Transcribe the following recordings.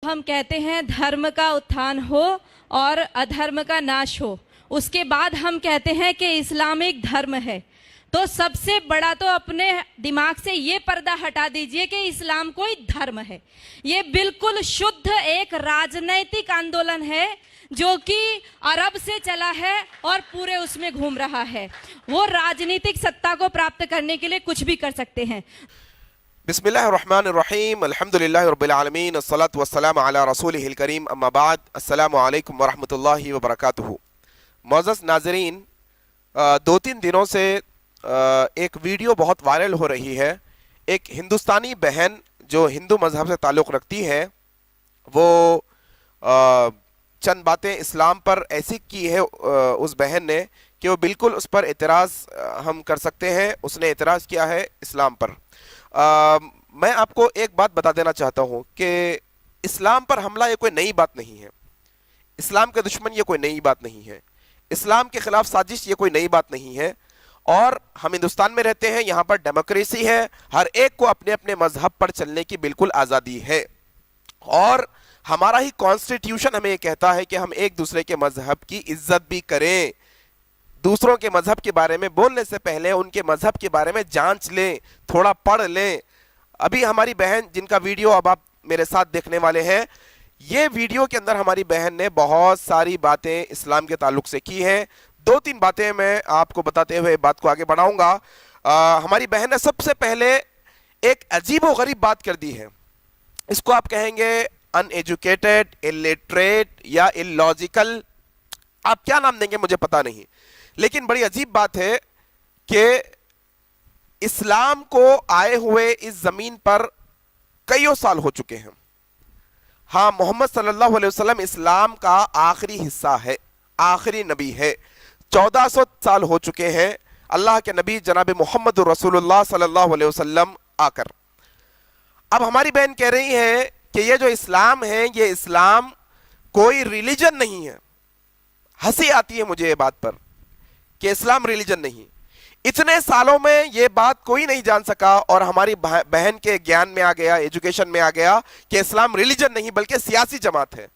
ہم کہتے ہیں دھرم کا اتھان ہو اور ادھرم کا ناش ہو، اس کے بعد ہم کہتے ہیں کہ اسلام ایک دھرم ہے. تو سب سے بڑا تو اپنے دماغ سے یہ پردہ ہٹا دیجئے کہ اسلام کوئی دھرم ہے. یہ بالکل شدھ ایک راجنیتک آندولن ہے جو کہ عرب سے چلا ہے اور پورے اس میں گھوم رہا ہے. وہ راجنیتک سطح کو پراپت کرنے کے لیے کچھ بھی کر سکتے ہیں. بسم اللہ الرحمن الرحیم، الحمدللہ رب العالمین، الصلاة والسلام علی رسولہ الکریم، اما بعد، السلام علیکم ورحمۃ اللہ وبرکاتہ. معزز ناظرین، 2-3 دنوں سے ایک ویڈیو بہت وائرل ہو رہی ہے. ایک ہندوستانی بہن جو ہندو مذہب سے تعلق رکھتی ہے، وہ چند باتیں اسلام پر ایسی کی ہے اس بہن نے کہ وہ بالکل اس پر اعتراض ہم کر سکتے ہیں. اس نے اعتراض کیا ہے اسلام پر. میں آپ کو ایک بات بتا دینا چاہتا ہوں کہ اسلام پر حملہ یہ کوئی نئی بات نہیں ہے. اسلام کے دشمن یہ کوئی نئی بات نہیں ہے. اسلام کے خلاف سازش یہ کوئی نئی بات نہیں ہے. اور ہم ہندوستان میں رہتے ہیں، یہاں پر ڈیموکریسی ہے، ہر ایک کو اپنے اپنے مذہب پر چلنے کی بالکل آزادی ہے. اور ہمارا ہی کانسٹیٹیوشن ہمیں یہ کہتا ہے کہ ہم ایک دوسرے کے مذہب کی عزت بھی کریں. دوسروں کے مذہب کے بارے میں بولنے سے پہلے ان کے مذہب کے بارے میں جانچ لیں، تھوڑا پڑھ لیں. ابھی ہماری بہن جن کا ویڈیو اب آپ میرے ساتھ دیکھنے والے ہیں، یہ ویڈیو کے اندر ہماری بہن نے بہت ساری باتیں اسلام کے تعلق سے کی ہیں. 2-3 باتیں میں آپ کو بتاتے ہوئے بات کو آگے بڑھاؤں گا. ہماری بہن نے سب سے پہلے ایک عجیب و غریب بات کر دی ہے. اس کو آپ کہیں گے ان ایجوکیٹڈ، اللیٹریٹ یا اللاجیکل، آپ کیا نام دیں گے مجھے پتا نہیں. لیکن بڑی عجیب بات ہے کہ اسلام کو آئے ہوئے اس زمین پر کئیوں سال ہو چکے ہیں. ہاں، محمد صلی اللہ علیہ وسلم اسلام کا آخری حصہ ہے، آخری نبی ہے. 1400 سال ہو چکے ہیں اللہ کے نبی جناب محمد رسول اللہ صلی اللہ علیہ وسلم آ کر. اب ہماری بہن کہہ رہی ہے کہ یہ جو اسلام ہے، یہ اسلام کوئی ریلیجن نہیں ہے. ہنسی آتی ہے مجھے یہ بات پر کہ اسلام ریلیجن نہیں. اتنے سالوں میں یہ بات کوئی نہیں جان سکا، اور ہماری بہن کے گیان میں آ گیا، ایجوکیشن میں آ گیا کہ اسلام ریلیجن نہیں بلکہ سیاسی جماعت ہے.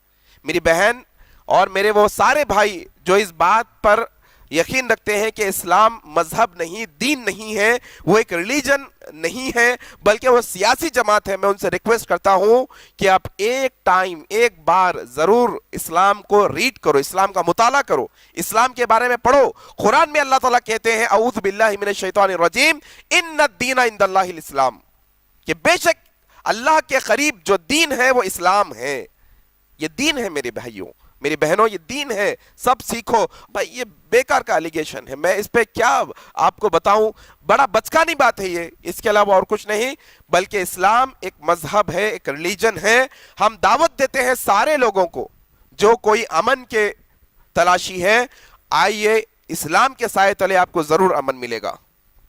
میری بہن اور میرے وہ سارے بھائی جو اس بات پر یقین رکھتے ہیں کہ اسلام مذہب نہیں، دین نہیں ہے، وہ ایک ریلیجن نہیں ہے بلکہ وہ سیاسی جماعت ہے، میں ان سے ریکویسٹ کرتا ہوں کہ آپ ایک بار ضرور اسلام کو ریڈ کرو، اسلام کا مطالعہ کرو، اسلام کے بارے میں پڑھو. قرآن میں اللہ تعالیٰ کہتے ہیں اعوذ باللہ من الشیطان الرجیم ان الدین عند اللہ الاسلام، کہ بے شک اللہ کے قریب جو دین ہے وہ اسلام ہے. یہ دین ہے میرے بھائیوں، میری بہنوں، یہ دین ہے، سب سیکھو. بھائی یہ بیکار کا الیگیشن ہے، میں اس پہ کیا آپ کو بتاؤں. بڑا بچکانی بات ہے یہ، اس کے علاوہ اور کچھ نہیں. بلکہ اسلام ایک مذہب ہے، ایک ریلیجن ہے. ہم دعوت دیتے ہیں سارے لوگوں کو جو کوئی امن کے تلاشی ہے، آئیے اسلام کے سائے تلے آپ کو ضرور امن ملے گا.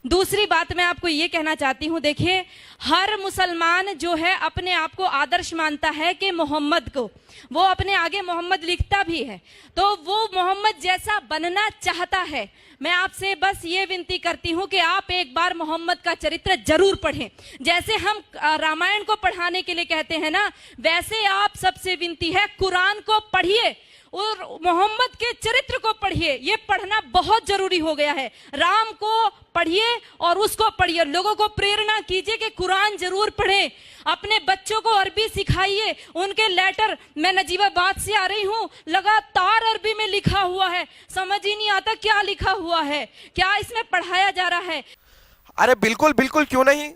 دوسری بات میں آپ کو یہ کہنا چاہتی ہوں، دیکھیے ہر مسلمان جو ہے اپنے آپ کو آدرش مانتا ہے کہ محمد کو، وہ اپنے آگے محمد لکھتا بھی ہے، تو وہ محمد جیسا بننا چاہتا ہے. میں آپ سے بس یہ ونتی کرتی ہوں کہ آپ ایک بار محمد کا چرتر ضرور پڑھیں. جیسے ہم رامائن کو پڑھانے کے لیے کہتے ہیں نا، ویسے آپ سب سے ونتی ہے قرآن کو پڑھیے اور محمد کے چرتر کو پڑھیے. یہ پڑھنا بہت ضروری ہو گیا ہے. رام کو پڑھیے اور اس کو پڑھیے. لوگوں کو پریرنا کیجئے کہ قرآن ضرور پڑھیں. اپنے بچوں کو عربی سکھائیے. ان کے لیٹر، میں نجیب آباد سے آ رہی ہوں، لگاتار عربی میں لکھا ہوا ہے، سمجھ ہی نہیں آتا کیا لکھا ہوا ہے، کیا اس میں پڑھایا جا رہا ہے. ارے بالکل بالکل، کیوں نہیں،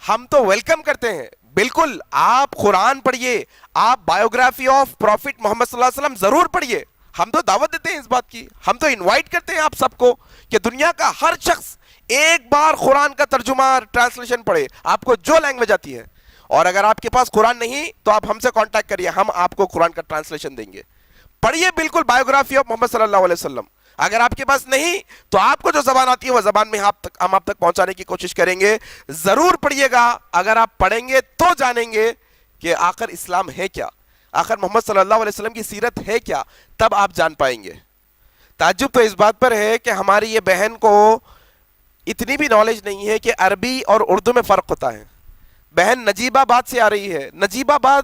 ہم تو ویلکم کرتے ہیں. بالکل آپ قرآن پڑھیے، آپ بایوگرافی آف پروفٹ محمد صلی اللہ علیہ وسلم ضرور پڑھیے. ہم تو دعوت دیتے ہیں اس بات کی، ہم تو انوائٹ کرتے ہیں آپ سب کو کہ دنیا کا ہر شخص ایک بار قرآن کا ترجمہ ٹرانسلیشن پڑھے، آپ کو جو لینگویج آتی ہے. اور اگر آپ کے پاس قرآن نہیں تو آپ ہم سے کانٹیکٹ کریے، ہم آپ کو قرآن کا ٹرانسلیشن دیں گے. پڑھیے بالکل بایوگرافی آف محمد صلی اللہ علیہ وسلم. اگر آپ کے پاس نہیں تو آپ کو جو زبان آتی ہے وہ زبان میں ہم آپ تک پہنچانے کی کوشش کریں گے. ضرور پڑھیے گا. اگر آپ پڑھیں گے تو جانیں گے کہ آخر اسلام ہے کیا، آخر محمد صلی اللہ علیہ وسلم کی سیرت ہے کیا، تب آپ جان پائیں گے. تعجب تو اس بات پر ہے کہ ہماری یہ بہن کو اتنی بھی نالج نہیں ہے کہ عربی اور اردو میں فرق ہوتا ہے. بہن نجیب آباد سے آ رہی ہے. نجیب آباد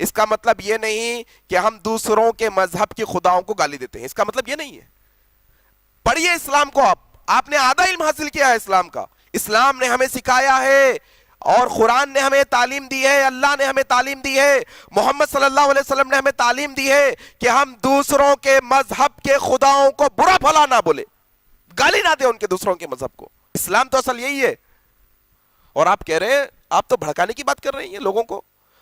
اس کا مطلب یہ نہیں کہ ہم دوسروں کے مذہب کے خداؤں کو گالی دیتے ہیں، اس کا مطلب یہ نہیں ہے۔ پڑھیے اسلام کو، آپ نے آدھا علم حاصل کیا ہے اسلام کا، اسلام نے ہمیں سکھایا ہے اور قرآن نے ہمیں تعلیم دی ہے، اللہ نے ہمیں تعلیم دی ہے، محمد صلی اللہ علیہ وسلم نے ہمیں تعلیم دی ہے کہ ہم دوسروں کے مذہب کے خداؤں کو برا بھلا نہ بولے، گالی نہ دیں ان کے دوسروں کے مذہب کو۔ اسلام تو اصل یہی ہے۔ اور آپ کہہ رہے ہیں، آپ تو بھڑکانے کی بات کر رہے ہیں لوگوں کو،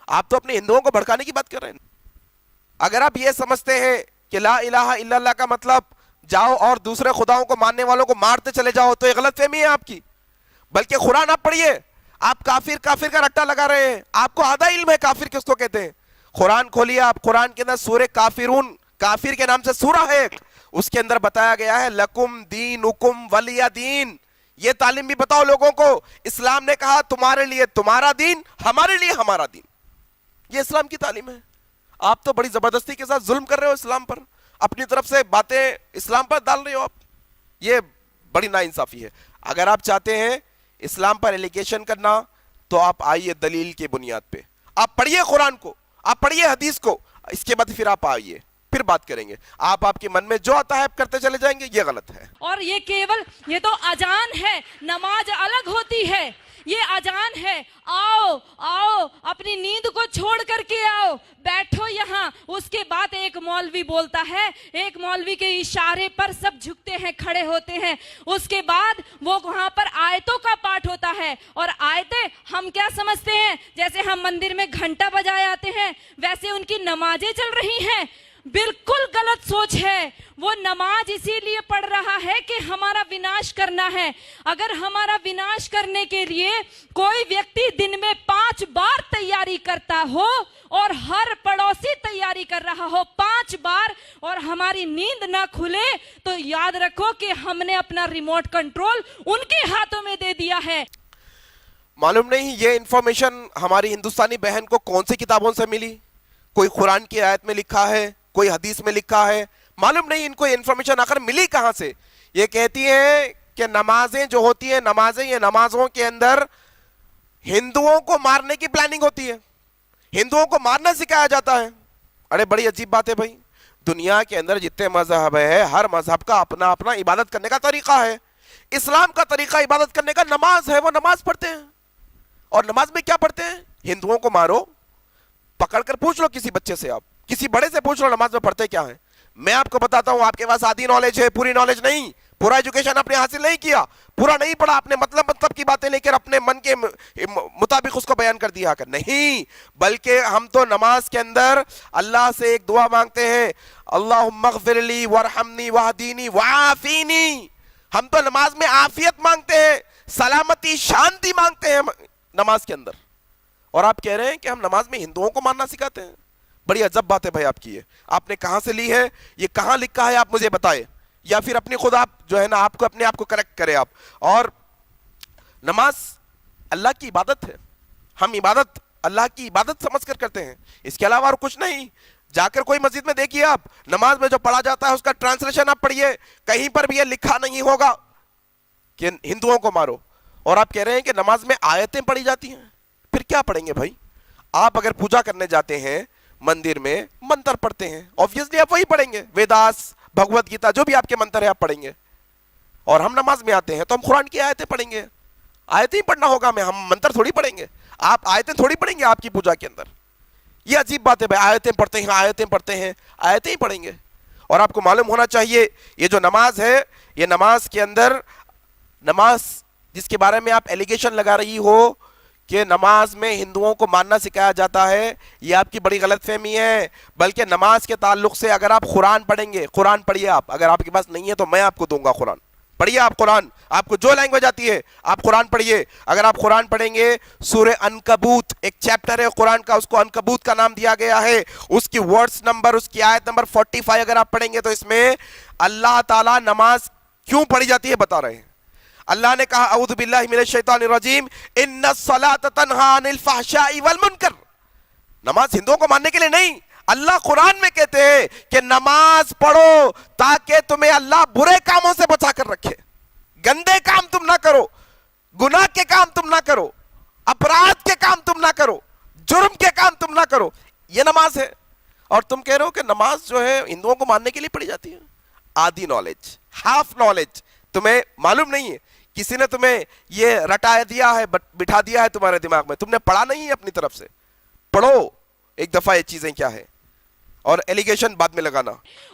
آپ تو اپنے ہندوؤں کو بھڑکانے کی بات کر رہے ہیں۔ اگر آپ یہ سمجھتے ہیں کہ لا الہ الا اللہ کا مطلب جاؤ اور دوسرے خداؤں کو ماننے والوں کو مارتے چلے جاؤ، تو یہ غلط فہمی ہے آپ کی۔ بلکہ قرآن آپ پڑھیے، آپ کافر کافر کا رٹا لگا رہے ہیں، آپ کو آدھا علم ہے کافر کس کو کہتے ہیں۔ قرآن کھولیے آپ، قرآن کے اندر سورہ کافرون، کافر کے نام سے سورہ ہے ایک، اس کے اندر بتایا گیا ہے لکم دینکم ولی دین۔ یہ تعلیم بھی بتاؤ لوگوں کو، اسلام نے کہا تمہارے لیے تمہارا دین، ہمارے لیے ہمارا دین، یہ اسلام کی تعلیم ہے۔ آپ تو بڑی زبردستی کے ساتھ ظلم کر رہے ہو اسلام پر، اپنی طرف سے باتیں اسلام پر ڈال رہے ہو آپ، یہ بڑی ناانصافی ہے۔ اگر آپ چاہتے ہیں اسلام پر ایلیگیشن کرنا تو آپ آئیے دلیل کی بنیاد پہ، آپ پڑھیے قرآن کو، آپ پڑھیے حدیث کو، اس کے بعد پھر آپ آئیے، پھر بات کریں گے۔ آپ کے من میں جو آتا ہے آپ کرتے چلے جائیں گے، یہ غلط ہے۔ اور یہ تو اذان ہے، نماز الگ ہوتی ہے، یہ اذان ہے، آؤ آؤ اپنی نیند کو چھوڑ کر کے آؤ، بیٹھو یہاں۔ اس کے بعد ایک مولوی بولتا ہے، ایک مولوی کے اشارے پر سب جھکتے ہیں، کھڑے ہوتے ہیں، اس کے بعد وہ وہاں پر آیتوں کا پاٹھ ہوتا ہے، اور آیتیں ہم کیا سمجھتے ہیں، جیسے ہم مندر میں گھنٹا بجائے آتے ہیں ویسے ان کی نمازیں چل رہی ہیں۔ بالکل غلط سوچ ہے۔ وہ نماز اسی لیے پڑھ رہا ہے کہ ہمارا وناش کرنا ہے۔ اگر ہمارا وناش کرنے کے لیے کوئی ویکتی دن میں 5 بار تیاری کرتا ہو اور ہر پڑوسی تیاری کر رہا ہو 5 بار، اور ہماری نیند نہ کھلے، تو یاد رکھو کہ ہم نے اپنا ریموٹ کنٹرول ان کے ہاتھوں میں دے دیا ہے۔ معلوم نہیں یہ انفارمیشن ہماری ہندوستانی بہن کو کون سی کتابوں سے ملی، کوئی قرآن کی آیت میں لکھا ہے، کوئی حدیث میں لکھا ہے، معلوم نہیں ان کو انفارمیشن آخر ملی کہاں سے۔ یہ کہتی ہے کہ نمازیں جو ہوتی ہیں، یہ نمازوں کے اندر ہندوؤں کو مارنے کی پلاننگ ہوتی ہے، ہندوؤں کو مارنا سکھایا جاتا ہے۔ ارے بڑی عجیب بات ہے بھائی، دنیا کے اندر جتنے مذہب ہے، ہر مذہب کا اپنا اپنا عبادت کرنے کا طریقہ ہے۔ اسلام کا طریقہ عبادت کرنے کا نماز ہے، وہ نماز پڑھتے ہیں، اور نماز میں کیا پڑھتے ہیں؟ ہندوؤں کو مارو، پکڑ کر پوچھ لو کسی بچے سے، آپ کسی بڑے سے پوچھ لو نماز میں پڑھتے کیا ہیں۔ میں آپ کو بتاتا ہوں، آپ کے پاس آدھی نالج ہے، پوری نالج نہیں، پورا ایجوکیشن آپ نے حاصل نہیں کیا، پورا نہیں پڑھا، آپ نے مطلب کی باتیں لے کر اپنے من کے مطابق اس کو بیان کر دیا کر، نہیں، بلکہ ہم تو نماز کے اندر اللہ سے ایک دعا مانگتے ہیں، اللہم اغفر لی وارحمنی واہدینی وعافینی۔ ہم تو نماز میں عافیت مانگتے ہیں، سلامتی، شانتی مانگتے ہیں نماز کے اندر، اور آپ کہہ رہے ہیں کہ ہم نماز میں ہندوؤں کو ماننا سکھاتے ہیں۔ بڑی عجب بات ہے بھائی آپ کی، آپ نے کہاں سے لی ہے، یہ کہاں لکھا ہے، آپ مجھے بتائیں، یا پھر اپنی خود آپ جو ہے نا آپ کو اپنے آپ کو کریکٹ کرے آپ۔ اور نماز اللہ کی عبادت ہے، ہم عبادت اللہ کی عبادت سمجھ کر کرتے ہیں، اس کے علاوہ اور کچھ نہیں۔ جا کر کوئی مسجد میں دیکھیے آپ، نماز میں جو پڑھا جاتا ہے اس کا ٹرانسلیشن آپ پڑھیے، کہیں پر بھی یہ لکھا نہیں ہوگا کہ ہندوؤں کو مارو، اور آپ کہہ رہے ہیں کہ نماز میں آیتیں پڑھی جاتی ہیں، پھر کیا پڑھیں گے بھائی؟ آپ اگر پوجا کرنے جاتے ہیں مندر میں، منتر پڑھتے ہیں، آبویسلی آپ وہی پڑھیں گے، ویداس، بھگوت گیتا، جو بھی آپ کے منتر ہے آپ پڑھیں گے۔ اور ہم نماز میں آتے ہیں تو ہم قرآن کی آیتیں پڑھیں گے، آیتیں ہی پڑھنا ہوگا، ہم منتر تھوڑی پڑھیں گے، آپ آیتیں تھوڑی پڑھیں گے آپ کی پوجا کے اندر۔ یہ عجیب بات ہے بھائی، آیتیں پڑھتے ہیں، آیتیں پڑھتے ہیں، آیتیں ہی پڑھیں گے۔ اور آپ کو معلوم ہونا چاہیے یہ جو نماز ہے، یہ نماز کے اندر، نماز جس کے بارے میں آپ ایلیگیشن لگا رہی ہو کہ نماز میں ہندوؤں کو ماننا سکھایا جاتا ہے، یہ آپ کی بڑی غلط فہمی ہے۔ بلکہ نماز کے تعلق سے اگر آپ قرآن پڑھیں گے، قرآن پڑھیے آپ، اگر آپ کے پاس نہیں ہے تو میں آپ کو دوں گا قرآن، پڑھیے آپ قرآن، آپ کو جو لینگویج آتی ہے آپ قرآن پڑھیے۔ اگر آپ قرآن پڑھیں گے، سورہ عنکبوت ایک چیپٹر ہے قرآن کا، اس کو عنکبوت کا نام دیا گیا ہے، اس کی ورڈز نمبر، اس کی آیت نمبر 45 اگر آپ پڑھیں گے تو اس میں اللہ تعالیٰ نماز کیوں پڑھی جاتی ہے بتا رہے ہیں۔ اللہ نے کہا اعوذ باللہ من الشیطان الرجیم ان الصلاۃ تنہی عن الفحشاء والمنکر، نماز ہندوؤں کو ماننے کے لیے نہیں، اللہ قرآن میں کہتے ہیں کہ نماز پڑھو تاکہ تمہیں اللہ برے کاموں سے بچا کر رکھے، گندے کام تم نہ کرو، گناہ کے کام تم نہ کرو، اپرادھ کے کام تم نہ کرو، جرم کے کام تم نہ کرو۔ یہ نماز ہے. اور تم کہہ رہے ہو کہ نماز جو ہے ہندوؤں کو ماننے کے لیے پڑھی جاتی ہے. آدھی نالج, ہاف نالج, تمہیں معلوم نہیں ہے, کسی نے تمہیں یہ رٹا دیا ہے, بٹھا دیا ہے تمہارے دماغ میں, تم نے پڑھا نہیں ہے اپنی طرف سے. پڑھو ایک دفعہ یہ چیزیں کیا ہے, اور ایلیگیشن بعد میں لگانا.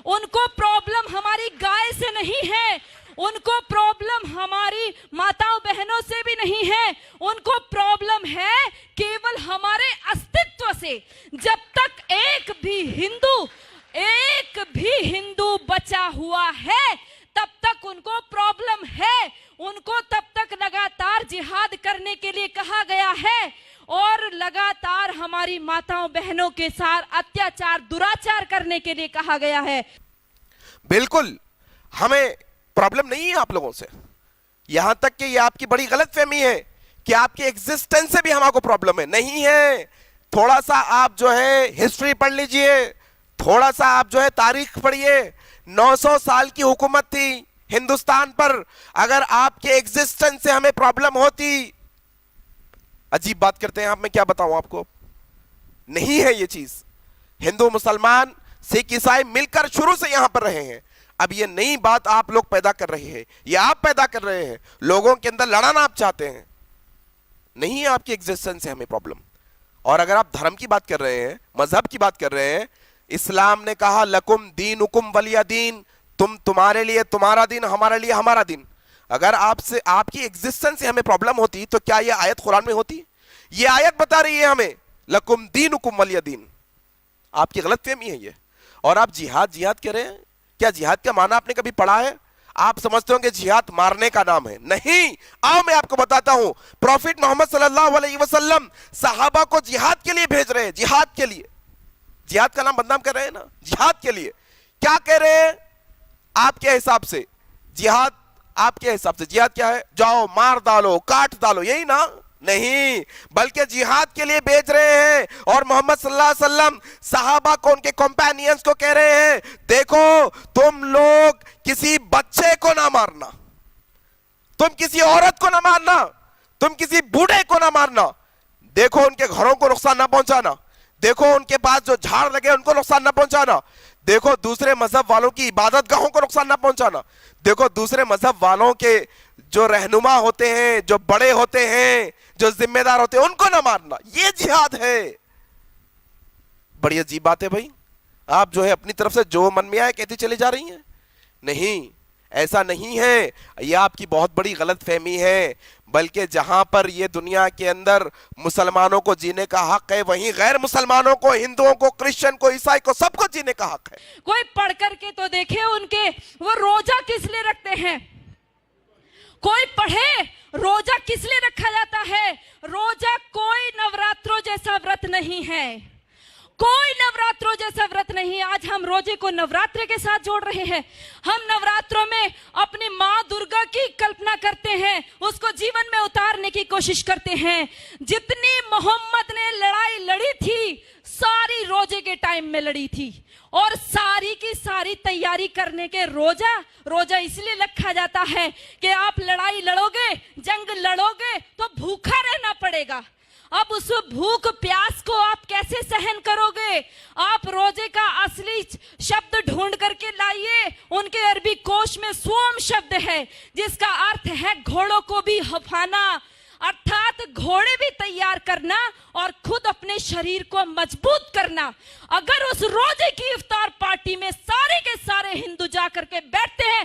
ان کو پرابلم ہماری گائے سے نہیں ہے, ان کو پرابلم ہماری ماتاؤں بہنوں سے بھی نہیں ہے, ان کو پرابلم ہے کیول ہمارے استتو سے. جب تک ایک بھی ہندو بچا ہوا ہے تب تک ان کو پرابلم ہے. ان کو تب تک لگاتار جہاد کرنے کے لیے کہا گیا ہے اور لگاتار ہماری ماتاؤں بہنوں کے ساتھ اتیاچار دراچار کرنے کے لیے کہا گیا ہے. بالکل ہمیں پرابلم نہیں ہے آپ لوگوں سے, یہاں تک کہ یہ آپ کی بڑی غلط فہمی ہے کہ آپ کی ایگزسٹنس سے بھی ہمارے کو پرابلم ہے. نہیں ہے. تھوڑا سا آپ جو ہے ہسٹری پڑھ لیجئے, تھوڑا سا آپ جو ہے تاریخ پڑھیے. 900 سال کی حکومت تھی ہندوستان پر. اگر آپ کے ایگزسٹنس سے ہمیں پرابلم ہوتی, عجیب بات کرتے ہیں آپ, میں کیا بتاؤں آپ کو, نہیں ہے یہ چیز. ہندو مسلمان سکھ عیسائی مل کر شروع سے یہاں پر رہے ہیں. اب یہ نئی بات آپ لوگ پیدا کر رہے ہیں, یہ آپ پیدا کر رہے ہیں, لوگوں کے اندر لڑانا آپ چاہتے ہیں. نہیں ہے آپ کی ایگزسٹنس سے ہمیں پرابلم. اور اگر آپ دھرم کی بات کر رہے ہیں, مذہب کی بات کر رہے ہیں, اسلام نے کہا لکم دینکم ولی دین, تمہارے لیے تمہارا دین, ہمارے لیے ہمارا دین. اگر آپ کی ایگزسٹنس سے ہمیں پرابلم ہوتی تو کیا یہ آیت قرآن میں ہوتی؟ یہ آیت بتا رہی ہے ہمیں لکم دینکم ولی دین. آپ کی غلط فہمی ہے یہ. اور آپ جہاد کہہ رہے ہیں, کیا جہاد کا معنی آپ نے کبھی پڑھا ہے؟ آپ سمجھتے ہوں کہ جہاد مارنے کا نام ہے. نہیں. آؤ میں آپ کو بتاتا ہوں, پروفیٹ محمد صلی اللہ علیہ وسلم صحابہ کو جہاد کے لیے بھیج رہے ہیں, جہاد کے لیے. جہاد کا نام بدنام کر رہے ہیں نا, جہاد کے لیے. کیا کہہ رہے ہیں آپ کے حساب سے جہاد؟ آپ کے حساب سے جہاد کیا ہے؟ جاؤ مار ڈالو, کاٹ ڈالو, یہی نا؟ نہیں, بلکہ جہاد کے لیے بھیج رہے ہیں. اور محمد صلی اللہ علیہ وسلم صحابہ کو, ان کے کمپینینز کو کہہ رہے ہیں دیکھو تم لوگ کسی بچے کو نہ مارنا, تم کسی عورت کو نہ مارنا, تم کسی بوڑھے کو نہ مارنا, دیکھو ان کے گھروں کو نقصان نہ پہنچانا, دیکھو ان کے پاس جو جھاڑ لگے ان کو نقصان نہ پہنچانا, دیکھو دوسرے مذہب والوں کی عبادت گاہوں کو نقصان نہ پہنچانا, دیکھو دوسرے مذہب والوں کے جو رہنما ہوتے ہیں, جو بڑے ہوتے ہیں, جو ذمہ دار ہوتے ہیں, ان کو نہ مارنا. یہ جہاد ہے. بڑی عجیب بات ہے بھائی, آپ جو ہے اپنی طرف سے جو من میں آئے کہتی چلی جا رہی ہیں. نہیں, ایسا نہیں ہے. یہ آپ کی بہت بڑی غلط فہمی ہے. بلکہ جہاں پر یہ دنیا کے اندر مسلمانوں کو جینے کا حق ہے, وہیں غیر مسلمانوں کو, ہندوؤں کو, کرسچن کو, عیسائی کو, سب کو جینے کا حق ہے. کوئی پڑھ کر کے تو دیکھے ان کے وہ روزہ کس لیے رکھتے ہیں. کوئی پڑھے روزہ کس لیے رکھا جاتا ہے. روزہ کوئی نوراتروں جیسا ورت نہیں ہے, کوئی نوراتروں جیسا ورت نہیں. آج ہم روزے کو نوراترے کے ساتھ جوڑ رہے ہیں. ہم نوراتروں میں اپنی ماں درگا کی کلپنا کرتے ہیں, اس کو جیون میں اتارنے کی کوشش کرتے ہیں. جتنی محمد نے لڑائی لڑی تھی ساری روزے کے ٹائم میں لڑی تھی, اور ساری کی ساری تیاری کرنے کے روزہ اس لیے رکھا جاتا ہے کہ آپ لڑائی لڑو گے, جنگ لڑو گے تو بھوکا رہنا پڑے گا. اب اس بھوک پیاس کو آپ کیسے سہن کرو گے؟ آپ روزے کا اصلی شبد ڈھونڈ کر کے لائیے. ان کے عربی کوش میں سوم شبد ہے جس کا ارتھ ہے گھوڑوں کو بھی ہفانا, ارتھات گھوڑے بھی تیار کرنا اور خود اپنے شریر کو مضبوط کرنا. اگر اس روزے کی افطار پارٹی میں سارے کے سارے ہندو جا کر کے بیٹھتے ہیں,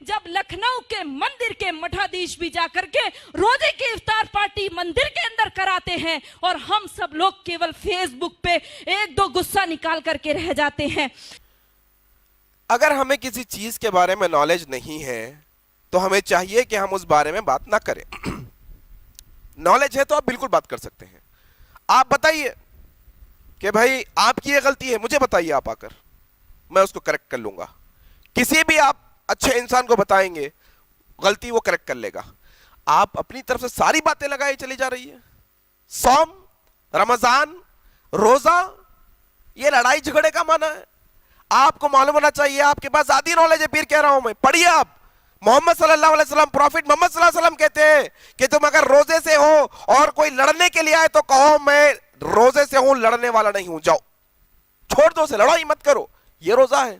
جب لکھنؤ کے مندر کے مٹھادھیش بھی جا کر کے روزے کی افطار پارٹی مندر کے اندر کراتے ہیں, اور ہم سب لوگ کیول فیس بک پہ ایک دو غصہ نکال کر کے رہ جاتے ہیں. اگر ہمیں کسی چیز کے بارے میں نالج نہیں ہے تو ہمیں چاہیے کہ ہم اس بارے میں بات نہ کریں. نالج ہے تو آپ بالکل بات کر سکتے ہیں. آپ بتائیے کہ بھائی آپ کی یہ غلطی ہے, مجھے بتائیے آپ آ کر, میں اس کو کریکٹ کر لوں گا. کسی بھی آپ اچھے انسان کو بتائیں گے غلطی, وہ کریکٹ کر لے گا. آپ اپنی طرف سے ساری باتیں لگائی چلی جا رہی ہے. صوم, رمضان, روزہ, یہ لڑائی جھگڑے کا معنی ہے. آپ کو معلوم ہونا چاہیے, آپ کے پاس آدھی نالج ہے, پھر کہہ رہا ہوں میں, پڑھیے آپ. محمد صلی اللہ علیہ وسلم, پروفیٹ محمد صلی اللہ علیہ وسلم کہتے ہیں کہ تم اگر روزے سے ہو اور کوئی لڑنے کے لیے آئے تو کہو میں روزے سے ہوں لڑنے والا نہیں ہوں, جاؤ چھوڑ دو اسے, لڑائی مت کرو, یہ روزہ ہے.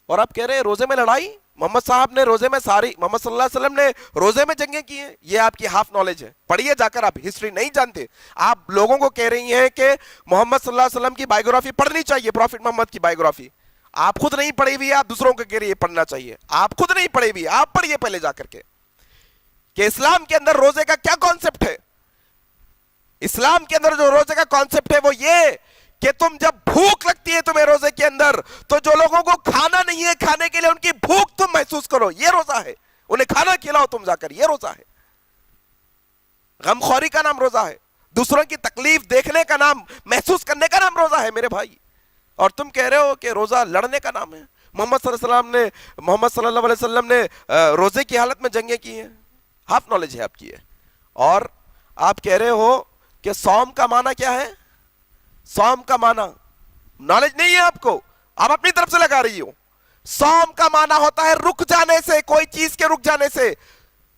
اور آپ کہہ رہے ہیں روزے میں لڑائی؟ محمد صاحب نے روزے میں محمد صلی اللہ علیہ وسلم نے روزے میں جنگیں کی ہیں. یہ آپ کی ہاف نالج ہے, پڑھیے جا کر, آپ ہسٹری نہیں جانتے. آپ لوگوں کو کہہ رہی ہیں کہ محمد صلی اللہ علیہ وسلم کی بائیوگرافی پڑھنی چاہیے, پروفٹ محمد کی بائیوگرافی. آپ خود نہیں پڑھی ہوئی, آپ دوسروں کو کہہ رہی ہے پڑھنا چاہیے. آپ خود نہیں پڑھی ہوئی, آپ پڑھیے پہلے جا کر کے کہ اسلام کے اندر روزے کا کیا کانسیپٹ ہے. اسلام کے اندر جو روزے کا کانسیپٹ ہے وہ یہ کہ تم جب بھوک لگتی ہے تمہیں روزے کے اندر, تو جو لوگوں کو کھانا نہیں ہے کھانے کے لیے ان کی بھوک تم محسوس کرو, یہ روزہ ہے. انہیں کھانا کھلاؤ تم جا کر, یہ روزہ ہے. غمخوری کا نام روزہ ہے, دوسروں کی تکلیف دیکھنے کا نام, محسوس کرنے کا نام روزہ ہے میرے بھائی. اور تم کہہ رہے ہو کہ روزہ لڑنے کا نام ہے. محمد صلی اللہ علیہ وسلم نے روزے کی حالت میں جنگیں کی ہیں. ہاف نالج ہے آپ کی. اور آپ کہہ رہے ہو کہ صوم کا معنی کیا ہے؟ صوم کا معنی نالج نہیں ہے آپ کو, آپ اپنی طرف سے لگا رہی ہو. صوم کا معنی ہوتا ہے رک جانے سے, کوئی چیز کے رک جانے سے.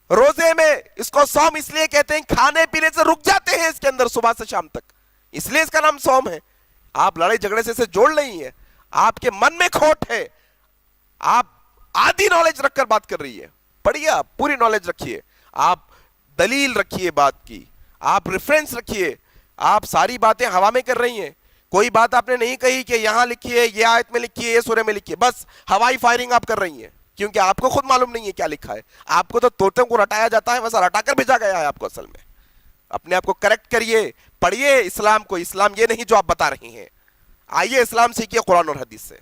روزے میں اس کو صوم اس لیے کہتے ہیں, کھانے پینے سے رک جاتے ہیں اس کے اندر صبح سے شام تک, اس لیے اس کا نام صوم ہے. آپ لڑائی جھگڑے سے اسے جوڑ نہیں ہے, آپ کے من میں کھوٹ ہے, آپ آدھی نالج رکھ کر بات کر رہی ہے. پڑھیے, آپ پوری نالج رکھیے, آپ دلیل رکھیے بات کی, آپ ریفرنس رکھیے. آپ ساری باتیں ہوا میں کر رہی ہیں, کوئی بات آپ نے نہیں کہی کہ یہاں لکھی ہے, یہ آیت میں لکھی ہے, یہ سورہ میں لکھی ہے. بس ہوائی فائرنگ آپ کر رہی ہیں, کیونکہ آپ کو خود معلوم نہیں ہے کیا لکھا ہے. آپ کو تو طوطوں کو رٹایا جاتا ہے, ویسا رٹا کر بھیجا گیا ہے آپ کو. اصل میں اپنے آپ کو کریکٹ کریے, پڑھیے اسلام کو. اسلام یہ نہیں جو آپ بتا رہی ہیں. آئیے اسلام سیکھیے قرآن اور حدیث سے.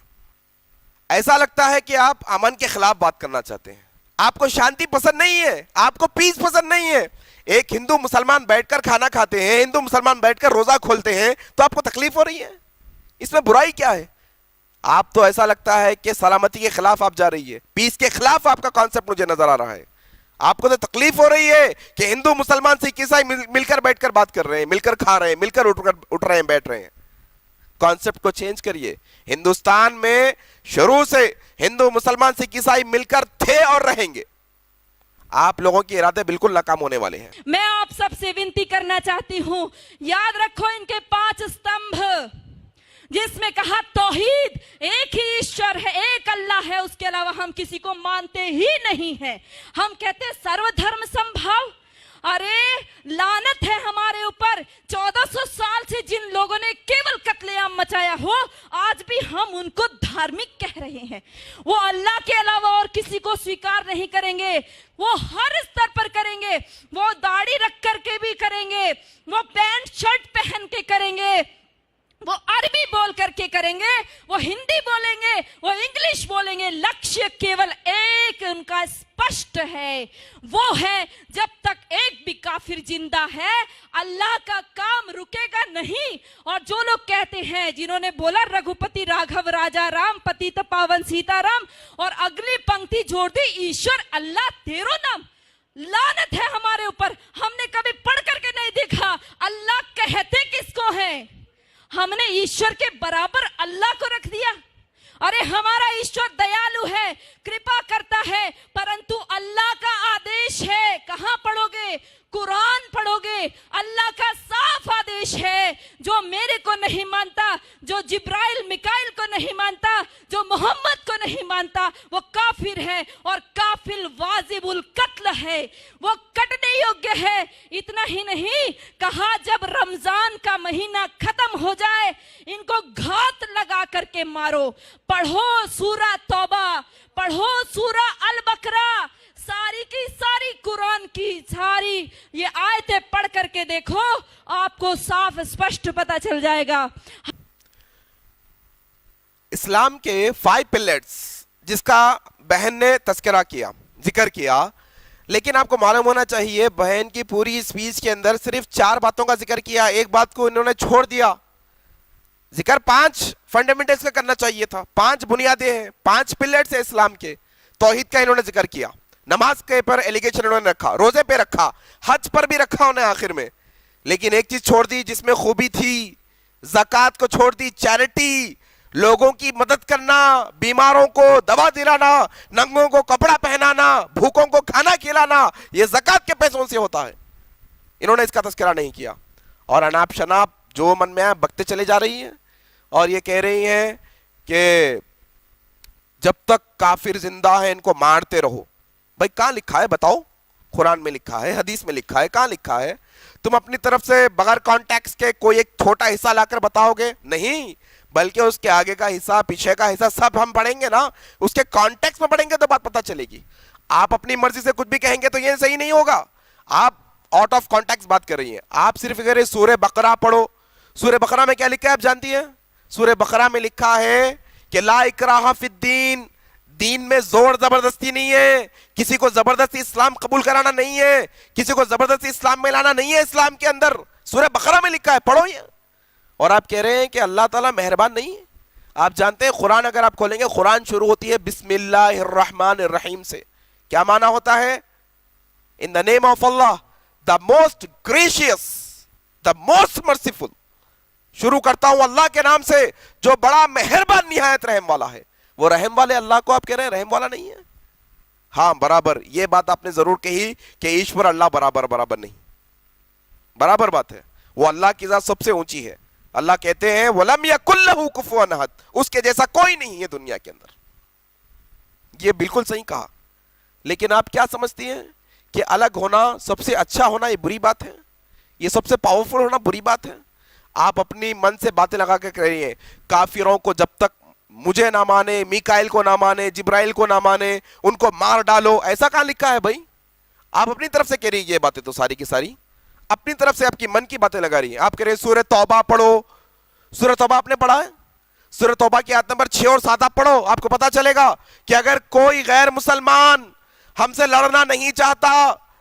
ایسا لگتا ہے کہ آپ امن کے خلاف بات کرنا چاہتے ہیں, آپ کو شانتی پسند نہیں ہے, آپ کو پیس پسند نہیں ہے. ایک ہندو مسلمان بیٹھ کر کھانا کھاتے ہیں, ہندو مسلمان بیٹھ کر روزہ کھولتے ہیں, تو آپ کو تکلیف ہو رہی ہے؟ اس میں برائی کیا ہے؟ آپ تو ایسا لگتا ہے کہ سلامتی کے خلاف آپ جا رہی ہے, پیس کے خلاف آپ کا کانسیپٹ مجھے نظر آ رہا ہے. آپ کو تو تکلیف ہو رہی ہے کہ ہندو مسلمان سکھ عیسائی مل کر بیٹھ کر بات کر رہے ہیں, مل کر کھا رہے ہیں, مل کر اٹھ رہے ہیں, بیٹھ رہے ہیں. کانسیپٹ کو چینج کریے. ہندوستان میں شروع سے ہندو مسلمان سکھ عیسائی مل کر تھے اور رہیں گے. آپ لوگوں کے ارادے بالکل ناکام ہونے والے ہیں. میں آپ سب سے ونتی کرنا چاہتی ہوں, یاد رکھو ان کے 5 استمبھ, جس میں کہا توحید, ایک ہی ایشور ہے, ایک اللہ ہے, اس کے علاوہ ہم کسی کو مانتے ہی نہیں ہیں. ہم کہتے سرو دھرم سمبھاو. ارے لعنت ہے ہمارے اوپر, 1400 سال سے جن لوگوں نے کیول قتل عام مچایا ہو, آج بھی ہم ان کو دھارمک کہہ رہے ہیں. وہ اللہ کے علاوہ اور کسی کو سویکار نہیں کریں گے, وہ ہر استر پر کریں گے, وہ داڑھی رکھ کر کے بھی کریں گے, وہ پینٹ شرٹ پہن کے کریں گے, وہ عربی بول کر کے کریں گے, وہ ہندی بولیں گے, وہ انگلش بولیں گے. لکشیہ کیول ایک ان کا اسپشٹ ہے, وہ ہے جب تک ایک بھی کافر زندہ ہے اللہ کا کام رکے گا نہیں. اور جو لوگ کہتے ہیں, جنہوں نے بولا رگھوپتی راگھو راجا رام پتیت پاون سیتا رام, اور اگلی پنکتی جوڑ دی ایشور اللہ تیرو نام. لعنت ہے ہمارے اوپر, ہم نے کبھی پڑھ کر کے نہیں دیکھا اللہ کہتے کس کو ہیں. ہم نے ایشور کے برابر اللہ کو رکھ دیا. ارے ہمارا ایشور دیالو ہے, کرپا کرتا ہے, پرنتو اللہ کا آدیش ہے. کہاں پڑھو گے؟ قرآن پڑھو گے. اللہ کا صاف آدیش ہے, جو میرے کو نہیں مانتا, جو جبرائیل میکائیل کو نہیں مانتا, جو محمد کو نہیں مانتا, وہ کافر ہے, اور کافر واجب القتل ہے, وہ کٹنے یوگیہ ہے. اتنا ہی نہیں کہا جب رمضان کا مہینہ ختم ہو جائے ان کو گھات لگا کر کے مارو. پڑھو سورہ توبہ, پڑھو سورہ البقرہ, ساری کی ساری قرآن کی ساری یہ آیتیں پڑھ کر کے دیکھو, آپ کو صاف اسپشٹ پتا چل جائے گا. اسلام کے 5 پلرز جس کا بہن نے تذکرہ کیا, ذکر کیا, لیکن آپ کو معلوم ہونا چاہیے بہن کی پوری اسپیچ کے اندر صرف 4 باتوں کا ذکر کیا, ایک بات کو انہوں نے چھوڑ دیا. ذکر 5 فنڈامنٹلز کا کرنا چاہیے تھا, 5 بنیادیں ہیں, 5 پلرز ہیں اسلام کے. توحید کا انہوں نے ذکر کیا, نماز کے پر ایلیگیشن انہوں نے رکھا, روزے پہ رکھا, حج پر بھی رکھا انہیں آخر میں, لیکن ایک چیز چھوڑ دی جس میں خوبی تھی, زکوٰۃ کو چھوڑ دی. چیریٹی, لوگوں کی مدد کرنا, بیماروں کو دوا دلانا, ننگوں کو کپڑا پہنانا, بھوکوں کو کھانا کھلانا, یہ زکوٰۃ کے پیسوں سے ہوتا ہے. انہوں نے اس کا تذکرہ نہیں کیا. اور اناپ شناپ جو من میں آیا بکتے چلے جا رہی ہیں اور یہ کہہ رہی ہیں کہ جب تک کافر زندہ ہے ان کو مارتے رہو. بھائی کہاں لکھا ہے بتاؤ؟ قرآن میں لکھا ہے, حدیث میں لکھا ہے, کہاں لکھا ہے؟ تم اپنی طرف سے بغیر کانٹیکس کے کوئی ایک چھوٹا حصہ لا کر بتاؤ گے؟ نہیں, بلکہ اس کے آگے کا حصہ, پیچھے کا حصہ سب ہم پڑھیں گے نا, اس کے کانٹیکس میں پڑھیں گے تو بات پتہ چلے گی. آپ اپنی مرضی سے کچھ بھی کہیں گے تو یہ صحیح نہیں ہوگا. آپ آؤٹ آف کانٹیکس بات کر رہی ہیں. آپ صرف اگر سورہ بقرہ پڑھو, سورہ بقرہ میں کیا لکھا ہے آپ جانتی ہیں؟ سورہ بقرہ میں لکھا ہے کہ لا اکراہ فی الدین, دین میں زور زبردستی نہیں ہے, کسی کو زبردستی اسلام قبول کرانا نہیں ہے, کسی کو زبردستی اسلام میں لانا نہیں ہے. اسلام کے اندر سورہ بقرہ میں لکھا ہے, پڑھو یہ. اور آپ کہہ رہے ہیں کہ اللہ تعالیٰ مہربان نہیں ہے. آپ جانتے ہیں قرآن اگر آپ کھولیں گے, قرآن شروع ہوتی ہے بسم اللہ الرحمن الرحیم سے. کیا معنی ہوتا ہے؟ In the name of Allah, the most gracious, the most merciful. شروع کرتا ہوں اللہ کے نام سے جو بڑا مہربان نہایت رحم والا ہے. وہ رحم والے اللہ کو آپ کہہ رہے ہیں رحم والا نہیں ہے؟ ہاں برابر, یہ بات آپ نے ضرور کہی کہ ایشور اللہ برابر نہیں, برابر بات ہے. وہ اللہ کی ذات سب سے اونچی ہے. اللہ کہتے ہیں وَلَمْ يَكُنْ لَهُ كُفُوًا أَحَدٌ, اس کے جیسا کوئی نہیں ہے دنیا کے اندر. یہ بالکل صحیح کہا. لیکن آپ کیا سمجھتی ہیں کہ الگ ہونا, سب سے اچھا ہونا یہ بری بات ہے؟ یہ سب سے پاورفل ہونا بری بات ہے؟ آپ اپنی من سے باتیں لگا کے کہہ رہی ہیں کافروں کو جب تک مجھے نہ مانے, میکائیل کو نہ مانے, جبرائیل کو نہ مانے, ان کو مار ڈالو. ایسا کہاں لکھا ہے بھائی؟ آپ اپنی طرف سے کہہ رہی ہیں یہ باتیں, تو ساری کی ساری اپنی طرف سے آپ کی من کی باتیں لگا رہی ہیں. آپ کہہ رہے ہیں سورہ توبہ پڑھو. سورہ توبہ آپ نے پڑھا ہے؟ سورہ توبہ کی آیت نمبر 6 اور 7 آپ پڑھو, آپ کو پتا چلے گا کہ اگر کوئی غیر مسلمان ہم سے لڑنا نہیں چاہتا,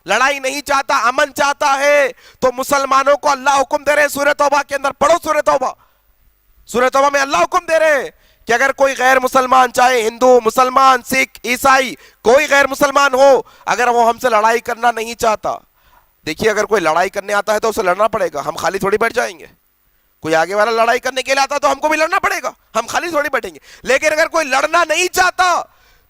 لڑائی نہیں چاہتا, امن چاہتا ہے, تو مسلمانوں کو اللہ حکم دے رہے ہیں سورہ توبہ کے اندر, پڑھو سورہ توبہ. سورہ توبہ میں اللہ حکم دے رہے ہیں کہ اگر کوئی غیر مسلمان, چاہے ہندو, مسلمان, سکھ, عیسائی, کوئی غیر مسلمان ہو, اگر وہ ہم سے لڑائی کرنا نہیں چاہتا. دیکھیے اگر کوئی لڑائی کرنے آتا ہے تو اسے لڑنا پڑے گا, ہم خالی تھوڑی بیٹھ جائیں گے. کوئی آگے والا لڑائی کرنے کے لیے آتا تو ہم کو بھی لڑنا پڑے گا, ہم خالی تھوڑی بیٹھیں گے. لیکن اگر کوئی لڑنا نہیں چاہتا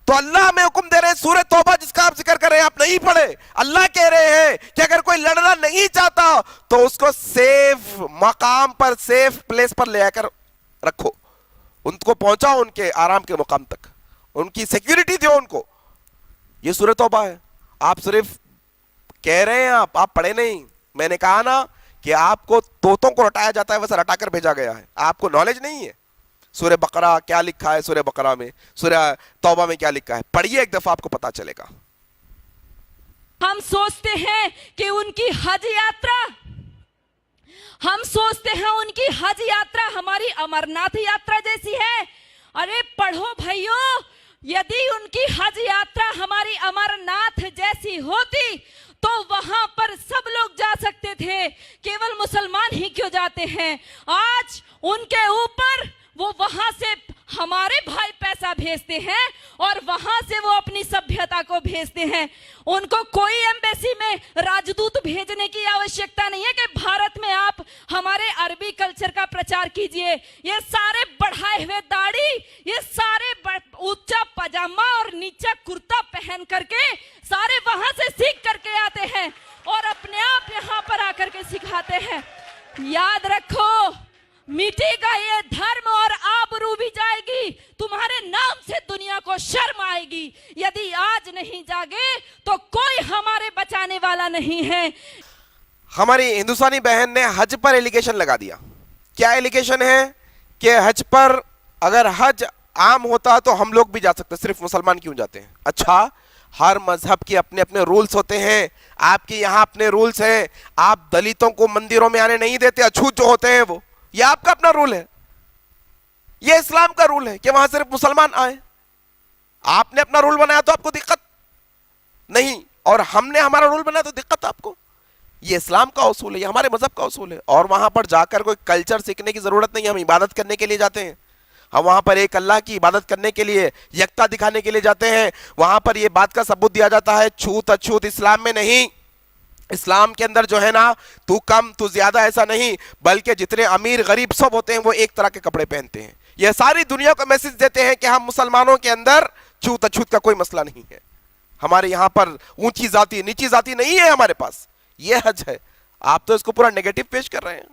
تو اللہ ہمیں حکم دے رہے ہیں سورہ توبہ جس کا آپ ذکر کر رہے ہیں, آپ نہیں پڑھے, اللہ کہہ رہے ہیں کہ اگر کوئی لڑنا نہیں چاہتا تو اس کو سیف مقام پر, سیف پلیس پر لے آ کر رکھو, ان کو پہنچاؤ ان کے آرام کے مقام تک, ان کی سیکیورٹی دو ان کو. یہ سورہ توبہ ہے. آپ صرف کہہ رہے ہیں, آپ پڑھے نہیں. میں نے کہا نا کہ آپ کو طوطوں کو رٹایا جاتا ہے ویسے رٹا کر بھیجا گیا ہے, آپ کو نالج نہیں ہے. سورہ بقرہ کیا لکھا ہے, سورہ بقرہ میں, سورہ توبہ میں کیا لکھا ہے, پڑھیے ایک دفعہ, آپ کو پتا چلے گا. ہم سوچتے ہیں کہ ان کی حج یاترا, ہم سوچتے ہیں ان کی حج یاترا ہماری امرناتھ یاترا جیسی ہے. ارے پڑھو بھائیو, یدی ان کی حج یاترا ہماری امرناتھ جیسی ہوتی تو وہاں پر سب لوگ جا سکتے تھے, کیول مسلمان ہی کیوں جاتے ہیں؟ آج ان کے اوپر وہ وہاں سے ہمارے بھائی پیسہ بھیجتے ہیں اور وہاں سے وہ اپنی سبھیتا کو بھیجتے ہیں. ان کو کوئی ایمبیسی میں راجدوت بھیجنے کی آوشکتا نہیں ہے کہ بھارت میں آپ ہمارے عربی کلچر کا پرچار کیجئے. یہ سارے بڑھائے ہوئے داڑھی, یہ سارے اونچا پاجامہ اور نیچا کرتا پہن کر کے سارے وہاں سے سیکھ کر کے آتے ہیں اور اپنے آپ یہاں پر آ کر کے سکھاتے ہیں. یاد رکھو, میٹے گا یہ دھرم اور آبرو بھی جائے گی, تمہارے نام سے دنیا کو شرم آئے گی. یدی آج نہیں جاگے تو کوئی ہمارے بچانے والا نہیں ہے. ہماری ہندوستانی بہن نے حج پر ایلیگیشن لگا دیا. کیا ایلیگیشن ہے؟ کہ حج پر اگر حج عام ہوتا تو ہم لوگ بھی جا سکتے, صرف مسلمان کیوں جاتے ہیں؟ اچھا, ہر مذہب کے اپنے اپنے رولز ہوتے ہیں. آپ کے یہاں اپنے رولز ہیں, آپ دلتوں کو مندروں میں آنے نہیں دیتے, اچھوت جو ہوتے ہیں وہ, یہ آپ کا اپنا رول ہے. یہ اسلام کا رول ہے کہ وہاں صرف مسلمان آئیں. آپ نے اپنا رول بنایا تو آپ کو دقت نہیں, اور ہم نے ہمارا رول بنایا تو دقت آپ کو. یہ اسلام کا اصول ہے, یہ ہمارے مذہب کا اصول ہے. اور وہاں پر جا کر کوئی کلچر سیکھنے کی ضرورت نہیں, ہم عبادت کرنے کے لیے جاتے ہیں. ہم وہاں پر ایک اللہ کی عبادت کرنے کے لیے, یکتا دکھانے کے لیے جاتے ہیں. وہاں پر یہ بات کا ثبوت دیا جاتا ہے چھوت اچھوت اسلام میں نہیں. اسلام کے اندر جو ہے نا, تو کم تو زیادہ ایسا نہیں, بلکہ جتنے امیر غریب سب ہوتے ہیں وہ ایک طرح کے کپڑے پہنتے ہیں. یہ ساری دنیا کو میسج دیتے ہیں کہ ہم مسلمانوں کے اندر چھوت اچھوت کا کوئی مسئلہ نہیں ہے. ہمارے یہاں پر اونچی ذاتی نیچی ذاتی نہیں ہے ہمارے پاس. یہ حج ہے, آپ تو اس کو پورا نیگیٹو پیش کر رہے ہیں.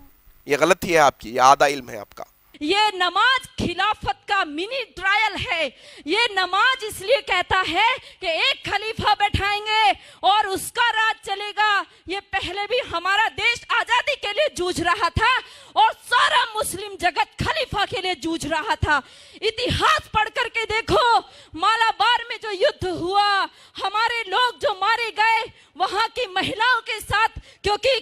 یہ غلطی ہے آپ کی, یہ آدھا علم ہے آپ کا. یہ نماز خلافت کا منی ٹرائل ہے. یہ نماز اس لیے کہتا ہے کہ ایک خلیفہ بیٹھائیں گے اور اس کا راج چلے گا. یہ پہلے بھی ہمارا دیش آزادی کے لیے جوجھ رہا تھا اور سارا مسلم جگت خلیفہ کے لیے جوجھ رہا تھا. اتہاس پڑھ کر کے دیکھو, مالابار میں جو یدھ ہوا, ہمارے لوگ جو مارے گئے, وہاں کی مہیلاؤں کے ساتھ, کیونکہ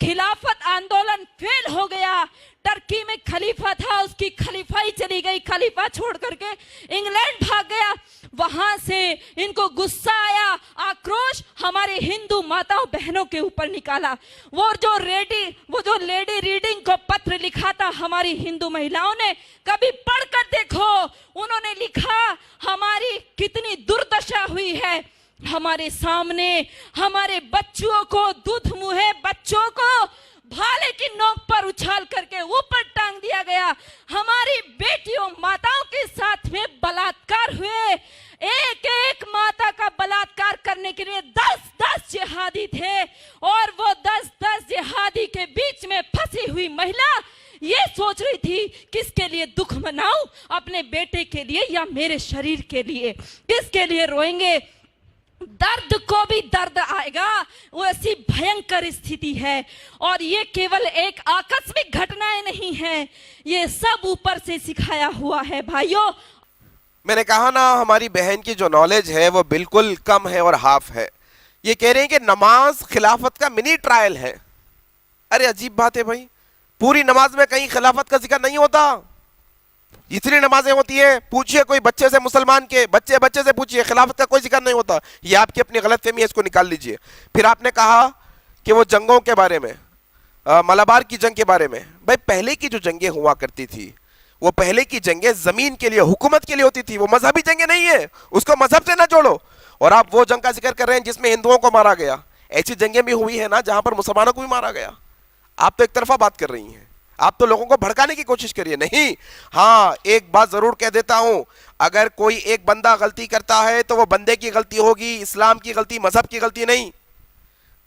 خلافت آندولن فیل ہو گیا. ترکی میں خلیفہ تھا, اس کی خلیفائی چلی گئی, خلیفہ چھوڑ کر کے انگلینڈ بھاگ گیا. وہاں سے ان کو غصہ آیا, آکروش ہمارے ہندو ماتاؤں بہنوں کے اوپر نکالا. وہ جو لیڈی ریڈنگ کو پتر لکھا تھا ہماری ہندو مہیلاؤں نے, کبھی پڑھ کر دیکھو. انہوں نے لکھا ہماری کتنی دردشا ہوئی ہے. ہمارے سامنے ہمارے بچوں کو, دودھ منہے بچوں کو بھالے کی نوک پر اچھال کر کے اوپر ٹانگ دیا گیا. ہماری بیٹیوں ماتاؤں کے ساتھ میں بلاತ್ಕಾರ ہوئے. ایک ایک ماتا کا بلاತ್ಕಾರ کرنے کے لیے 10 جہادی تھے, اور وہ 10 جہادی کے بیچ میں پھنسی ہوئی مہیلا یہ سوچ رہی تھی کس کے لیے دکھ مناؤں, اپنے بیٹے کے لیے یا میرے شریر کے لیے, کس کے لیے روئیں گے. درد کو بھی درد آئے گا, وہ ایسی بھینکر استھتی ہے. اور یہ کیول ایک آکسمک گھٹنائیں نہیں ہیں, یہ سب اوپر سے سکھایا ہوا ہے. بھائیوں, میں نے کہا نا, ہماری بہن کی جو نالج ہے وہ بالکل کم ہے اور ہاف ہے. یہ کہہ رہے ہیں کہ نماز خلافت کا منی ٹرائل ہے. ارے عجیب بات ہے بھائی, پوری نماز میں کہیں خلافت کا ذکر نہیں ہوتا. اتنی نمازیں ہوتی ہیں, پوچھئے کوئی بچے سے, مسلمان کے بچے سے پوچھئے, خلافت کا کوئی ذکر نہیں ہوتا. یہ آپ کی اپنی غلط فہمی ہے, اس کو نکال لیجئے. پھر آپ نے کہا کہ وہ جنگوں کے بارے میں, ملابار کی جنگ کے بارے میں. بھائی پہلے کی جو جنگیں ہوا کرتی تھی, وہ پہلے کی جنگیں زمین کے لیے, حکومت کے لیے ہوتی تھی. وہ مذہبی جنگیں نہیں ہیں, اس کو مذہب سے نہ جوڑو. اور آپ وہ جنگ کا ذکر کر رہے ہیں جس میں ہندوؤں کو مارا گیا. ایسی جنگیں بھی ہوئی ہیں نا جہاں پر مسلمانوں کو بھی مارا گیا. آپ تو ایک طرفہ بات کر رہی ہیں, آپ تو لوگوں کو بھڑکانے کی کوشش کریے. نہیں, ہاں ایک بات ضرور کہہ دیتا ہوں, اگر کوئی ایک بندہ غلطی کرتا ہے تو وہ بندے کی غلطی ہوگی, اسلام کی غلطی, مذہب کی غلطی نہیں.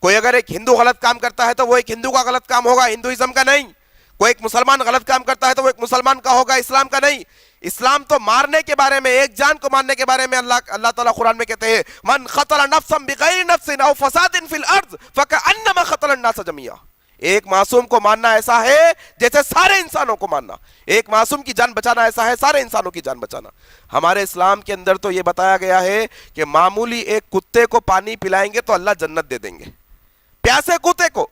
کوئی اگر ایک ہندو غلط کام کرتا ہے تو وہ ایک ہندو کا غلط کام ہوگا, ہندوازم کا نہیں. کوئی ایک مسلمان غلط کام کرتا ہے تو وہ ایک مسلمان کا ہوگا, اسلام کا نہیں. اسلام تو مارنے کے بارے میں, ایک جان کو مارنے کے بارے میں اللہ تعالیٰ قرآن میں کہتے ہیں, من قتل نفسا بغیر نفس او فساد فی الارض فکأنما قتل الناس جميعا. ایک معصوم کو ماننا ایسا ہے جیسے سارے انسانوں کو ماننا. ایک معصوم کی جان بچانا ایسا ہے سارے انسانوں کی جان بچانا. ہمارے اسلام کے اندر تو یہ بتایا گیا ہے کہ معمولی ایک کتے کو پانی پلائیں گے تو اللہ جنت دے دیں گے, پیاسے کتے کو.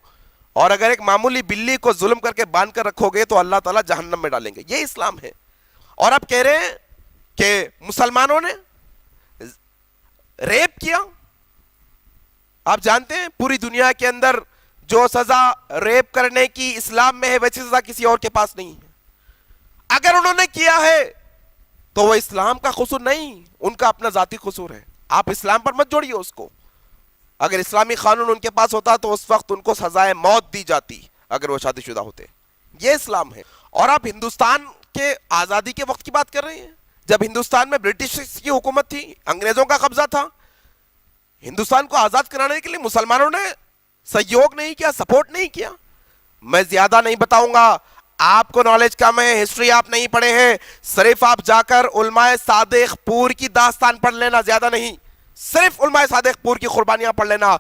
اور اگر ایک معمولی بلی کو ظلم کر کے باندھ کر رکھو گے تو اللہ تعالیٰ جہنم میں ڈالیں گے. یہ اسلام ہے. اور آپ کہہ رہے ہیں کہ مسلمانوں نے ریپ کیا. آپ جانتے ہیں پوری دنیا کے اندر جو سزا ریپ کرنے کی اسلام میں ہے ویسی سزا کسی اور کے پاس نہیں ہے. اگر انہوں نے کیا ہے تو وہ اسلام کا قصور نہیں, ان کا اپنا ذاتی قصور ہے. آپ اسلام پر مت جوڑیے اس کو. اگر اسلامی قانون ان کے پاس ہوتا تو اس وقت ان کو سزائے موت دی جاتی اگر وہ شادی شدہ ہوتے. یہ اسلام ہے. اور آپ ہندوستان کے آزادی کے وقت کی بات کر رہے ہیں, جب ہندوستان میں برٹش کی حکومت تھی, انگریزوں کا قبضہ تھا. ہندوستان کو آزاد کرانے کے لیے مسلمانوں نے سہیوگ نہیں کیا, سپورٹ نہیں کیا. میں زیادہ نہیں بتاؤں گا, آپ کو نالج کم ہے, ہسٹری آپ نہیں پڑھے ہیں. صرف آپ جا کر علماء صادق پور کی داستان پڑھ لینا, زیادہ نہیں. صرف علماء صادق پور کی قربانیاں پڑھ لینا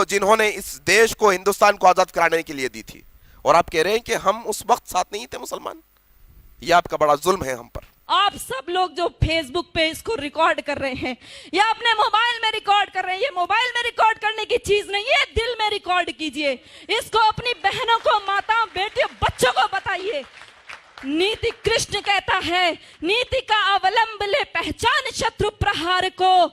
جنہوں نے اس دیش کو, ہندوستان کو آزاد کرانے کے لیے دی تھی. اور آپ کہہ رہے ہیں کہ ہم اس وقت ساتھ نہیں تھے مسلمان. یہ آپ کا بڑا ظلم ہے ہم پر. آپ سب لوگ جو فیس بک پہ اس کو ریکارڈ کر رہے ہیں یا اپنے موبائل میں ریکارڈ کر رہے ہیں, یہ موبائل میں ریکارڈ کرنے کی چیز نہیں ہے, دل میں ریکارڈ کیجئے. اس کو اپنی بہنوں کو, ماتاؤں, بیٹیوں, بچوں کو بتائیے. نیتی کرشن کہتا ہے, نیتی کا اولمبلے پہچان شترو پرہار کو.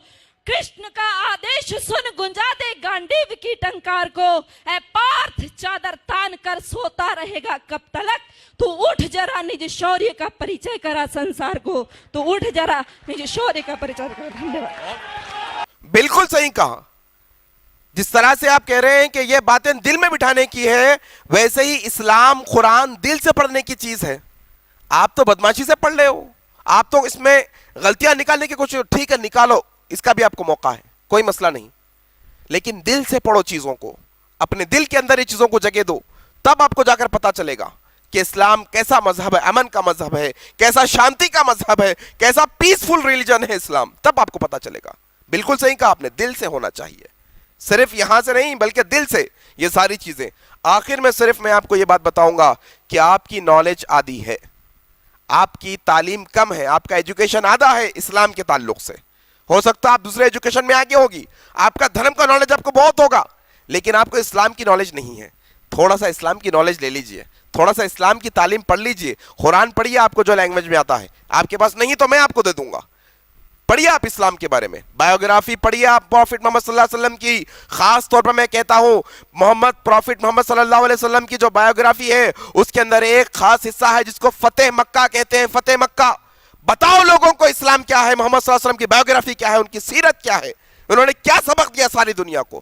کرشن کا آدیش سن گنجا دے گانڈیو کی ٹنکار کو. اے پارتھ چادر تان کر سوتا رہے گا کب تلک, تو اٹھ جرا نج شوریہ کا پریچے کرا سنسار کو. تو اٹھ جرا نج شوریہ کا پریچے کرا. دھنیہ واد. بالکل صحیح کہا. جس طرح سے آپ کہہ رہے ہیں کہ یہ باتیں دل میں بٹھانے کی ہے, ویسے ہی اسلام قرآن دل سے پڑھنے کی چیز ہے. آپ تو بدماشی سے پڑھ لے ہو, آپ تو اس میں غلطیاں نکالنے کی کچھ, ٹھیک ہے نکالو, اس کا بھی آپ کو موقع ہے, کوئی مسئلہ نہیں. لیکن دل سے پڑھو چیزوں کو, اپنے دل کے اندر یہ چیزوں کو جگہ دو, تب آپ کو جا کر پتا چلے گا. کہ اسلام کیسا مذہب ہے, امن کا مذہب ہے, کیسا شانتی کا مذہب ہے, کیسا پیسفل ریلیجن ہے اسلام, تب آپ کو پتا چلے گا. بالکل صحیح کہا آپ نے, دل سے ہونا چاہیے, صرف یہاں سے نہیں بلکہ دل سے, یہ ساری چیزیں. آخر میں صرف میں آپ کو یہ بات بتاؤں گا کہ آپ کی نالج آدھی ہے, آپ کی تعلیم کم ہے, آپ کا ایجوکیشن آدھا ہے اسلام کے تعلق سے. ہو سکتا ہے آپ دوسرے ایجوکیشن میں آگے ہوگی, آپ کا دھرم کا نالج آپ کو بہت ہوگا, لیکن آپ کو اسلام کی نالج نہیں ہے. تھوڑا سا اسلام کی نالج لے لیجئے, تھوڑا سا اسلام کی تعلیم پڑھ لیجئے, قرآن پڑھیے آپ کو جو لینگویج میں آتا ہے. آپ کے پاس نہیں تو میں آپ کو دے دوں گا, پڑھیے آپ اسلام کے بارے میں, بایوگرافی پڑھیے آپ پروفٹ محمد صلی اللہ علیہ وسلم کی. خاص طور پر میں کہتا ہوں پروفٹ محمد صلی اللہ علیہ وسلم کی جو بایوگرافی ہے اس کے اندر ایک خاص حصہ ہے جس کو فتح مکہ کہتے ہیں. فتح مکہ, بتاؤ لوگوں کو اسلام کیا ہے, محمد صلی اللہ علیہ وسلم کی بایوگرافی کیا ہے, ان کی سیرت کیا ہے, انہوں نے کیا سبق دیا ساری دنیا کو.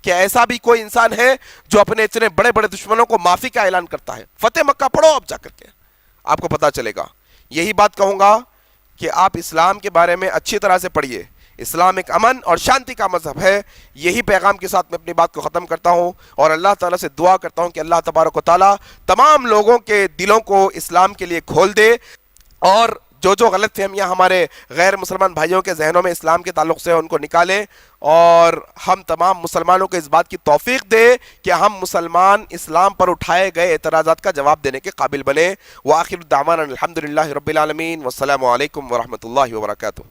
کہ ایسا بھی کوئی انسان ہے جو اپنے اتنے بڑے بڑے دشمنوں کو معافی کا اعلان کرتا ہے. فتح مکہ پڑھو آپ جا کر کے, آپ کو پتا چلے گا. یہی بات کہوں گا کہ آپ اسلام کے بارے میں اچھی طرح سے پڑھیے. اسلام ایک امن اور شانتی کا مذہب ہے. یہی پیغام کے ساتھ میں اپنی بات کو ختم کرتا ہوں اور اللہ تعالیٰ سے دعا کرتا ہوں کہ اللہ تبارک و تعالیٰ تمام لوگوں کے دلوں کو اسلام کے لیے کھول دے, اور جو غلط فہمیاں ہمارے غیر مسلمان بھائیوں کے ذہنوں میں اسلام کے تعلق سے ان کو نکالے, اور ہم تمام مسلمانوں کو اس بات کی توفیق دے کہ ہم مسلمان اسلام پر اٹھائے گئے اعتراضات کا جواب دینے کے قابل بنے. وآخر دعوانا الحمدللہ رب العالمین, والسلام علیکم ورحمۃ اللہ وبرکاتہ.